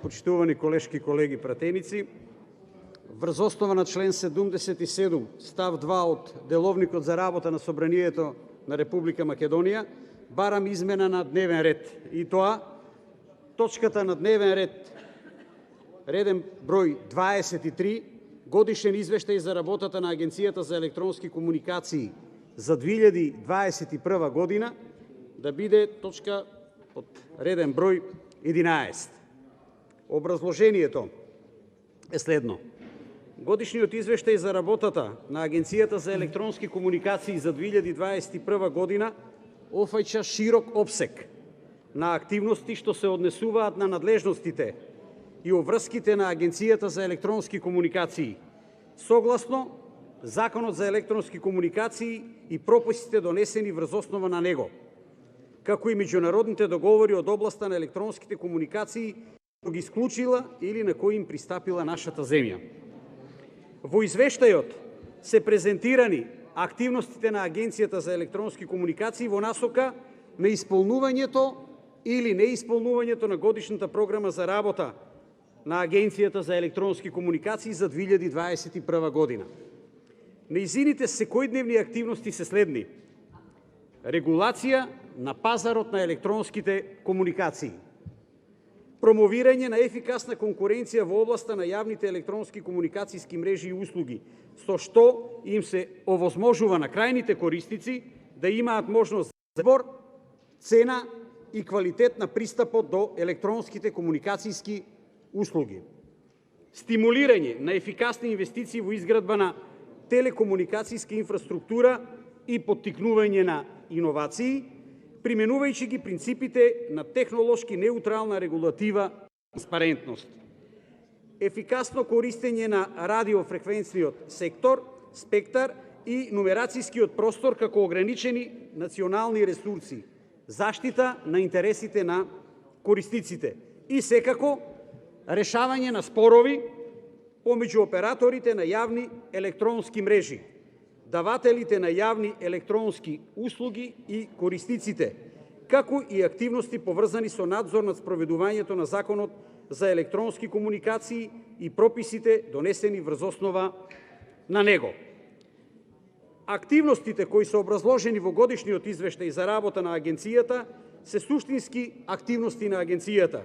Почитувани колешки, колеги, пратеници, врз основа на член 77, став 2 од Деловникот за работа на Собранието на Република Македонија, барам измена на дневен ред. И тоа, точката на дневен ред, реден број 23, годишен извештај за работата на Агенцијата за електронски комуникации за 2021 година, да биде точка под реден број 11. Образложението е следно. Годишниот извештај за работата на Агенцијата за електронски комуникации за 2021 година офаќа широк опсег на активности што се однесуваат на надлежностите и обврските на Агенцијата за електронски комуникации, согласно Законот за електронски комуникации и прописите донесени врз основа на него, како и меѓународните договори од областа на електронските комуникации што ги исклучила или на кои им пристапила нашата земја. Во извештајот се презентирани активностите на Агенцијата за електронски комуникации во насока на исполнувањето или неисполнувањето на годишната програма за работа на Агенцијата за електронски комуникации за 2021 година. Нејзините секојдневни активности се следни: регулација на пазарот на електронските комуникации, промовирање на ефикасна конкуренција во областа на јавните електронски комуникацијски мрежи и услуги, со што им се овозможува на крајните корисници да имаат можност за избор, цена и квалитет на пристапот до електронските комуникацијски услуги. Стимулирање на ефикасни инвестиции во изградба на телекомуникацијска инфраструктура и поттикнување на иновации, применувајќи ги принципите на технолошки неутрална регулатива и транспарентност. Ефикасно користење на радиофреквенцијниот сектор, спектар и нумерацијскиот простор како ограничени национални ресурси, заштита на интересите на корисниците и секако решавање на спорови помеѓу операторите на јавни електронски мрежи, давателите на јавни електронски услуги и корисниците, како и активности поврзани со надзор над спроведувањето на Законот за електронски комуникации и прописите донесени врз основа на него. Активностите кои се образложени во годишниот извештај за работа на Агенцијата се суштински активности на Агенцијата,